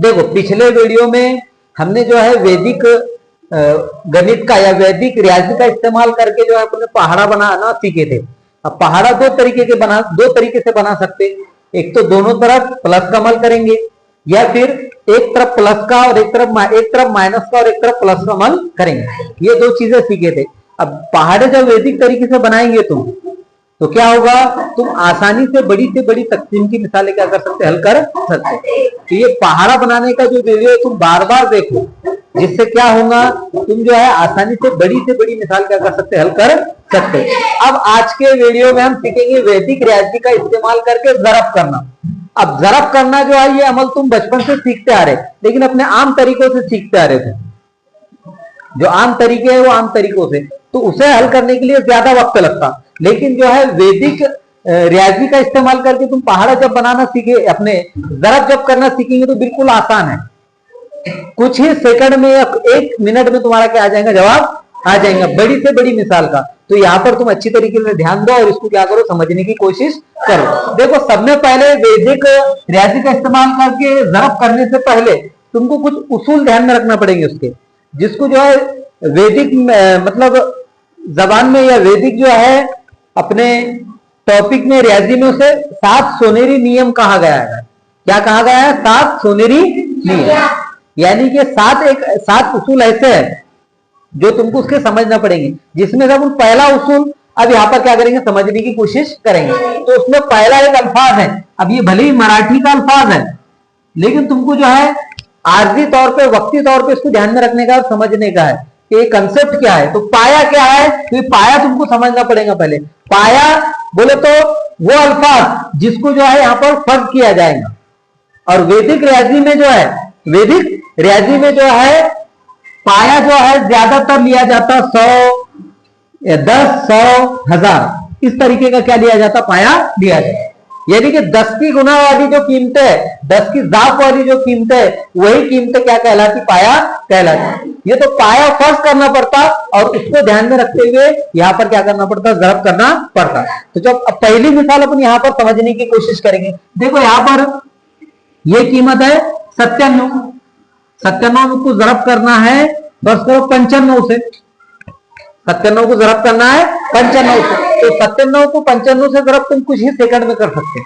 देखो पिछले वीडियो में हमने जो है वैदिक गणित का या वैदिक रियाजी का इस्तेमाल करके जो है अपने पहाड़ा बनाना सीखे थे। अब पहाड़ा दो तरीके से बना सकते। एक तो दोनों तरफ प्लस का अमल करेंगे, या फिर एक तरफ प्लस का और एक तरफ माइनस का और एक तरफ प्लस का अमल करेंगे। ये दो चीजें सीखे थे। अब पहाड़े जब वैदिक तरीके से बनाएंगे तुम तो क्या होगा, तुम आसानी से बड़ी तकसीम की मिसालें क्या कर सकते, हल कर सकते। तो ये पहाड़ा बनाने का जो वीडियो है तुम बार बार देखो, जिससे क्या होगा, तुम जो है आसानी से बड़ी मिसाल क्या कर सकते, हल कर सकते। अब आज के वीडियो में हम सीखेंगे वैदिक रियाजी का इस्तेमाल करके ज़रब करना। अब ज़रब करना जो है ये अमल तुम बचपन से सीखते आ रहे, लेकिन अपने आम तरीकों से सीखते आ रहे थे। जो आम तरीके हैं वो आम तरीकों से, तो उसे हल करने के लिए ज्यादा वक्त लगता। लेकिन जो है वैदिक रियाजी का इस्तेमाल करके तुम पहाड़ा जब बनाना सीखे, अपने ज़रब जब करना सीखेंगे तो बिल्कुल आसान है। कुछ ही सेकंड में या 1 मिनट में तुम्हारा क्या आ जाएगा, जवाब आ जाएगा बड़ी से बड़ी मिसाल का। तो यहाँ पर तुम अच्छी तरीके से ध्यान दो और इसको क्या करो, समझने की कोशिश करो। देखो सबसे पहले वैदिक रियाजी का इस्तेमाल करके ज़रब करने से पहले तुमको कुछ उसूल ध्यान में रखना पड़ेंगे उसके, जिसको जो है वैदिक मतलब जबान में या वैदिक जो है अपने टॉपिक में रियाजी में उसे 7 सोनेरी नियम कहा गया है। क्या कहा गया है, 7 सोनेरी नियम, यानी कि 7 उसूल ऐसे हैं जो तुमको उसके समझना पड़ेंगे। जिसमें से हम पहला उसूल अब यहाँ पर क्या करेंगे, समझने की कोशिश करेंगे। तो उसमें पहला एक अल्फाज है। अब ये भले ही मराठी का अल्फाज है, लेकिन तुमको जो है आर्जी तौर पे, वक्ती तौर पे इसको ध्यान में रखने का और समझने का है कि ये कंसेप्ट क्या है। तो पाया क्या है, तो ये पाया तुमको समझना पड़ेगा। पहले पाया बोले तो वो अल्फाज जिसको जो है यहाँ पर फर्ज किया जाएगा। और वैदिक रियाजी में जो है, वैदिक रियाजी में जो है पाया जो है ज्यादातर लिया जाता 100, 10, 100, 1000 इस तरीके का क्या लिया जाता, पाया लिया जाता। यानी कि 10 की गुना वाली जो कीमतें है, 10 की जाफ वाली जो कीमतें है, वही कीमतें क्या कहलाती, पाया कहलाती। ये तो पाया फर्ज करना पड़ता और उसको ध्यान में रखते हुए यहाँ पर क्या करना पड़ता, ज़रब करना पड़ता। तो जब पहली मिसाल अपन यहाँ पर समझने की कोशिश करेंगे। देखो यहाँ पर ये कीमत है 97, 97 को ज़रब करना है, बस करो 95 से। 97 को ज़रब करना है 95 से। तो 97 को 95 से ज़रब तुम कुछ ही सेकंड में कर सकते,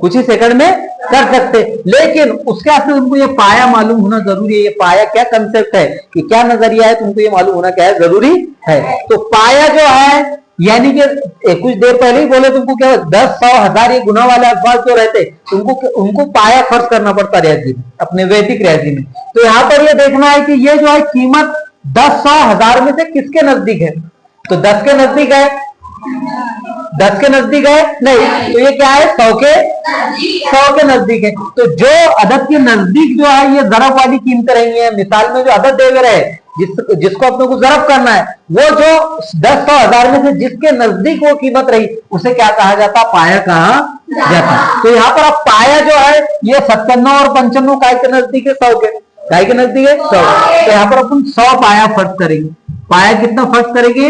कुछ ही सेकंड में कर सकते। लेकिन उसके वास्ते तुमको ये पाया मालूम होना जरूरी है। ये पाया क्या कंसेप्ट है, ये क्या नजरिया है, तुमको ये मालूम होना क्या है, जरूरी है। तो पाया जो है, यानी कि कुछ देर पहले ही बोले तुमको क्या, 10, 100, 1000 ये गुना वाले अल्फाज जो रहते उनको पाया फर्ज करना पड़ता रियाजी में, अपने वैदिक रियाजी में। तो यहाँ पर ये देखना है कि ये जो है कीमत 10, 100, 1000 में से किसके नजदीक है। तो 10 के नजदीक है, 10 के नजदीक है नहीं, तो ये क्या है, 100 के नजदीक है। तो जो अदद के नजदीक जो है ये ज़रब वाली कीमतें रही है। मिसाल में जो अदद दे रहे हैं जिसको अपने को ज़रब करना है, वो जो 10, 100, 1000 में से जिसके नजदीक वो कीमत रही उसे क्या कहा जाता, पाया कहा जाता। तो यहाँ पर अब पाया जो है ये 97 और 95 काय के नजदीक है, 100 के, काय के नजदीक है 100। तो यहाँ पर अपन 100 पाया फर्ज करेंगे। पाया कितना फर्ज करेंगे,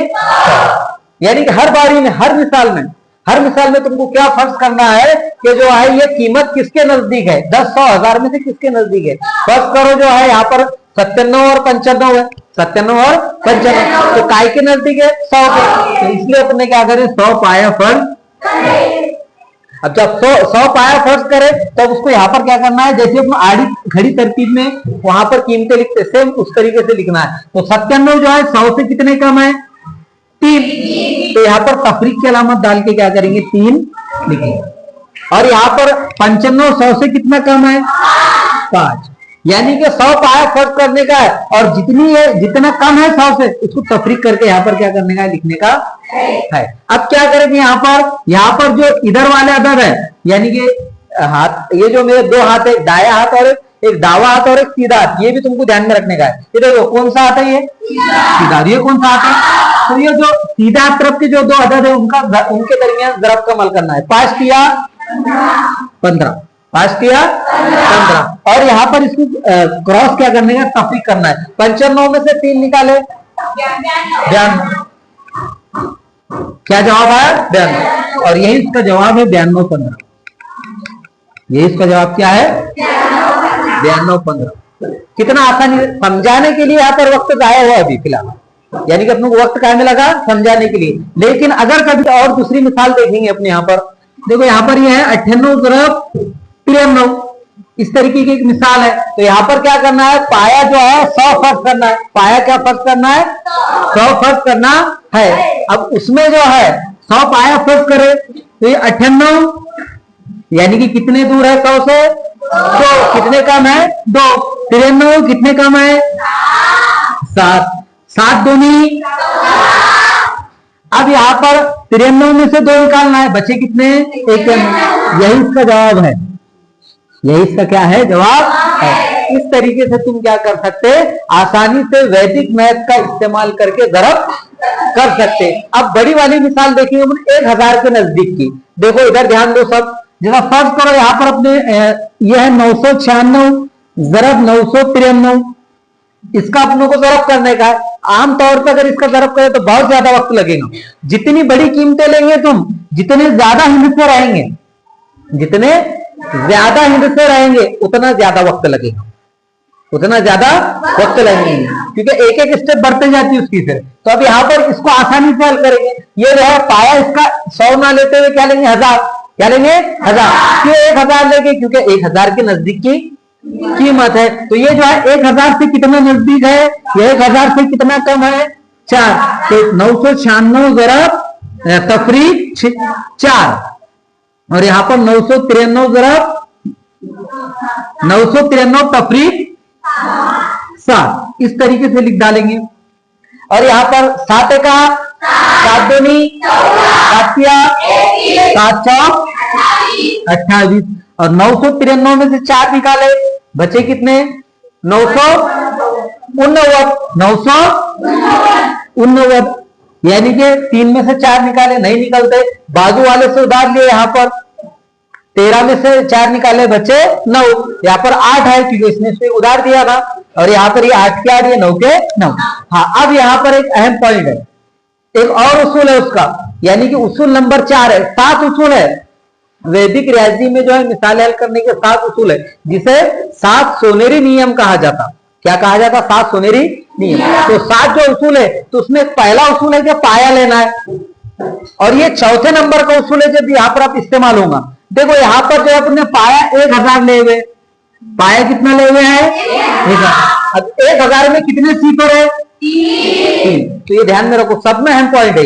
यानी कि हर बारी में, हर मिसाल में तुमको क्या फर्ज करना है कि जो है ये कीमत किसके नजदीक है, 10, 100, 1000 में से किसके नजदीक है। फर्ज करो जो है यहाँ पर 97 और 95 है, 97 और 95, तो काय के नजदीक है, 100 के। तो इसलिए अपने क्या करें, 100 पाया फर्ज। अब जब 100 पाया फर्ज करे तब उसको यहाँ पर क्या करना है, जैसे अपना आड़ी घड़ी तरतीब में वहां पर कीमतें लिखते, सेम उस तरीके से लिखना है। तो 97 जो है 100 से कितने कम है, 3। तो यहाँ पर तफरीक की अलामत डाल के क्या करेंगे, 3 लिखेंगे। और यहाँ पर 95 100 से कितना कम है, 5। यानी कि 100 पाया फर्ज करने का है और जितना कम है 100 से उसको तफरीक करके यहाँ पर क्या करने का है, लिखने का है। अब क्या करेंगे, यहाँ पर जो इधर वाले अदद है, यानी कि हाथ, ये जो मेरे 2 हाथ है, दाया हाथ और एक दावा हाथ और एक सीधा हाथ, ये भी तुमको ध्यान में रखने का है। ये देखो कौन सा हाथ है, ये सीधा, ये कौन सा हाथ है। तो ये जो सीधा तरफ के जो 2 अदद है उनके दरमियान ज़रब का अमल करना है। 5 तिया 15, 5 तिया 15। और यहाँ पर इसको क्रॉस क्या करने का, तफरीक करना है। 95 में से 3 निकाले, 92। क्या जवाब आया, 92। और यही इसका जवाब है 92, 15। ये इसका जवाब क्या है, 92, 15। कितना आसानी समझाने के लिए यहाँ पर वक्त जाया हुआ अभी फिलहाल, यानी कि अपने को वक्त काहे में लगा समझाने के लिए। लेकिन अगर कभी और दूसरी मिसाल देखेंगे अपने यहाँ पर, देखो यहाँ पर ये है 98 × 93, इस तरीके की एक मिसाल है। तो यहाँ पर क्या करना है, पाया जो है 100 फर्ज करना है। पाया क्या फर्ज करना है, 100 फर्ज करना है। अब उसमें जो है 100 पाया फर्ज करे तो ये 98, यानी कि कितने दूर है 100 से, 2 कितने कम है 2, 93 कितने कम है 7, 7 दूनी। अब यहाँ पर 93 में से 2 निकालना है, बचे कितने 1। यही इसका जवाब है, यही इसका क्या है जवाब है। इस तरीके से तुम क्या कर सकते, आसानी से वैदिक मैथ का इस्तेमाल करके ज़रब कर सकते। अब बड़ी वाली मिसाल देखिए 1000 के नजदीक की। देखो इधर ध्यान दो सब, जरा फर्ज करो यहाँ पर अपने यह है 996 ज़रब 993, इसका अपनों को ज़रब करने का है। आमतौर पर अगर इसका ज़रब करें तो बहुत ज्यादा वक्त लगेगा। जितनी बड़ी कीमतें लेंगे तुम, जितने ज्यादा हिंदसे रहेंगे, जितने ज्यादा हिंदसे रहेंगे उतना ज्यादा वक्त लगेगा, उतना ज्यादा वक्त लगेगा, क्योंकि एक एक स्टेप बढ़ते जाती है उसकी फिर। तो अब यहाँ पर इसको आसानी से हल करेंगे। ये जो है पाया इसका 100 ना लेते हुए क्या लेंगे 1000, क्या लेंगे 1000। क्यों 1000 लेंगे, क्योंकि 1000 के नजदीक की कीमत है। तो ये जो है 1000 से कितना नजदीक है, ये 1000 से कितना कम है 4। तो 996 ज़रब तफरीक 4, और यहाँ पर 993 ज़रब 993 तफरीक 7, इस तरीके से लिख डालेंगे। और यहाँ पर 7 का 7 दूनी 7 7 चौक 28, और 993 में से 4 निकाले, बचे कितने 989, यानी कि 3 में से 4 निकाले नहीं निकलते, बाजू वाले से उधार लिए। यहाँ पर 13 में से 4 निकाले बचे 9, यहाँ पर 8 है क्योंकि इसने से उधार दिया था, और यहाँ पर ये 8 के 8 ये 9 के 9। हाँ, अब यहाँ पर एक अहम पॉइंट है, एक और उसूल है उसका, यानी कि उसूल नंबर 4 है। 7 उसूल है वैदिक रियाजी में, जो है मिसाल हल करने के 7 उसूल है, जिसे 7 सोनेरी नियम कहा जाता। क्या कहा जाता, 7 सोनेरी नियम। तो 7 जो उसूल है, तो उसमें पहला उसूल है कि पाया लेना है, और ये चौथे नंबर का उसूल है जब यहाँ पर आप इस्तेमाल होगा। देखो यहाँ पर जो है अपने पाया 1000 ले हुए, पाया कितना ले हुए हैं 1000। अब 1000 में कितने सीफर है 3, तो ये ध्यान में रखो, सब में अहम पॉइंट है।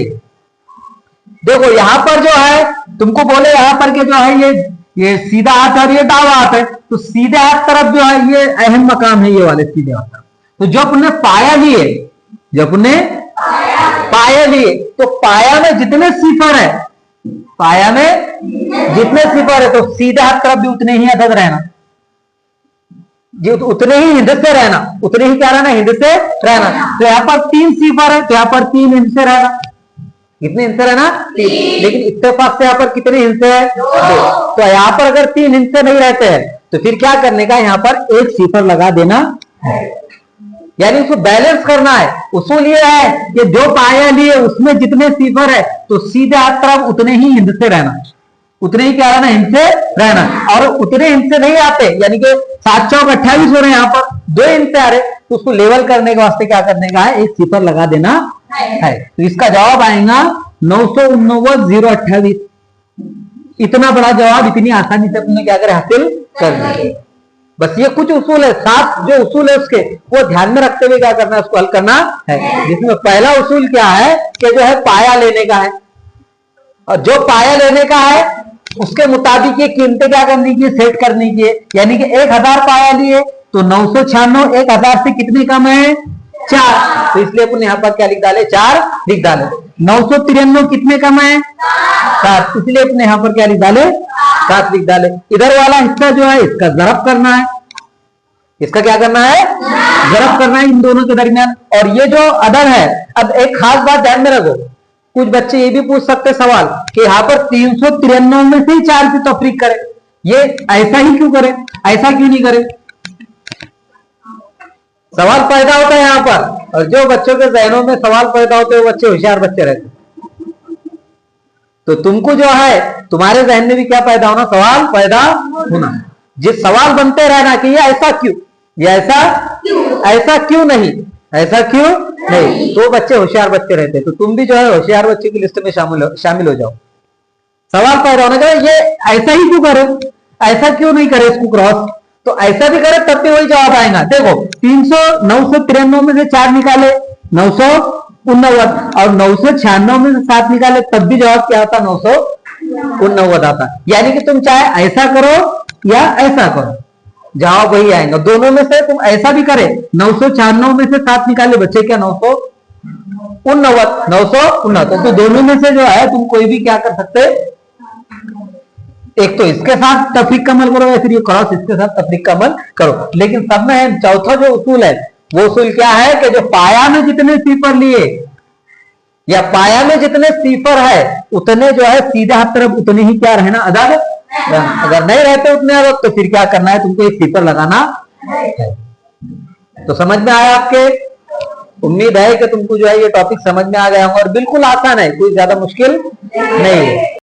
देखो यहाँ पर जो है तुमको बोले यहाँ पर के जो है ये सीधा हाथ है और ये दावा हाथ है, तो सीधे हाथ तरफ जो है ये अहम मकाम है, ये वाले सीधे हाथ तरफ। तो जो अपने पाया लिए, जो अपने पाया लिए, तो पाया में जितने सिफर है, पाया में जितने सिफर है, तो सीधे हाथ तरफ भी उतने ही अदद रहना, जी उतने ही हिंद से रहना, उतने ही क्या रहना हिंद से रहना। तो यहाँ पर 3 सिफर है, तो यहाँ पर 3 हिंद से रहना। कितने हिंसे है ना 3, लेकिन इत्तेफाक से यहाँ पर कितने हिंसे है 2। तो यहाँ पर अगर 3 हिंसे नहीं रहते हैं तो फिर क्या करने का, यहाँ पर 1 सिफर लगा देना है, यानी उसको बैलेंस करना है। उसूल ये है कि जो पाया लिए उसमें जितने सिफर है, तो सीधे हाथ तरफ उतने ही हिंद से रहना, उतने ही क्या रहना हिंसे रहना। और उतने हिंसे नहीं आते, यानी कि 7 चौक 28 हो रहे हैं, यहाँ पर 2 हिंसे आ रहे, तो उसको लेवल करने के वास्ते क्या करने का है, 1 सिफर लगा देना है। तो इसका जवाब आएगा 989,028। इतना बड़ा जवाब इतनी आसानी से अपने क्या करें हासिल कर दिए। बस ये कुछ उसूल है, 7 जो उसूल है उसके वो ध्यान में रखते हुए क्या करना है, उसको हल करना है। जिसमें पहला उसूल क्या है कि जो है पाया लेने का है, और जो पाया लेने का है उसके मुताबिक ये कीमतें क्या करनी की, सेट करनी की। यानी कि 1000 पाया लिए तो 996 1000 से कितने कम है 4, तो इसलिए अपन यहाँ पर क्या लिख डाले 4 लिख डाले। 993 कितने कम है 7, इसलिए अपने यहाँ पर क्या लिख डाले 7 लिख डाले। इधर वाला हिस्सा जो है इसका ज़रब करना है, इसका क्या करना है ज़रब करना है इन दोनों के दरमियान। और ये जो अदद है, अब एक खास बात ध्यान में रखो, कुछ बच्चे ये भी पूछ सकते सवाल कि यहाँ पर 393 में से ही 4 की तफरीक करें, ये ऐसा ही क्यों करें, ऐसा क्यों नहीं करें, सवाल पैदा होता है यहाँ पर। और जो बच्चों के जहनों में सवाल पैदा होते हैं वो बच्चे होशियार बच्चे रहते, तो तुमको जो है तुम्हारे जहन में भी क्या पैदा होना, सवाल पैदा होना। जिस सवाल बनते रहना कि ये ऐसा क्यों, ये ऐसा क्यों नहीं, ऐसा क्यों नहीं। तो बच्चे होशियार बच्चे रहते, तो तुम भी जो है होशियार बच्चे की लिस्ट में शामिल हो जाओ। सवाल पैदा होना चाहिए ये ऐसा ही क्यों करे, ऐसा क्यों नहीं करे इसको क्रॉस, तो ऐसा भी करे तब भी वही जवाब आएगा। देखो 993 में से 4 निकाले 949, और 996 में से 7 निकाले तब भी जवाब क्या आता, 949 आता। यानी कि तुम चाहे ऐसा करो या ऐसा करो, जवाब वही आएगा। दोनों में से तुम ऐसा भी करे, 996 में से 7 निकाले बच्चे क्या 949, तो दोनों में से जो है तुम कोई भी क्या कर सकते, एक तो इसके साथ तफरीक का अमल करो या फिर ये क्रॉस इसके साथ तफरीक का अमल करो। लेकिन सब में चौथा जो उसूल है वो उसूल क्या है कि जो पाया में जितने सिफर लिए या पाया में जितने सिफर है उतने जो है सीधे हाथ तरफ उतने ही क्या रहना अदद, अगर नहीं रहते उतने अदद तो फिर क्या करना है, तुमको एक सिफर लगाना है। तो समझ में आया आपके, उम्मीद है कि तुमको जो है ये टॉपिक समझ में आ गया होगा और बिल्कुल आसान है, कोई ज्यादा मुश्किल नहीं है।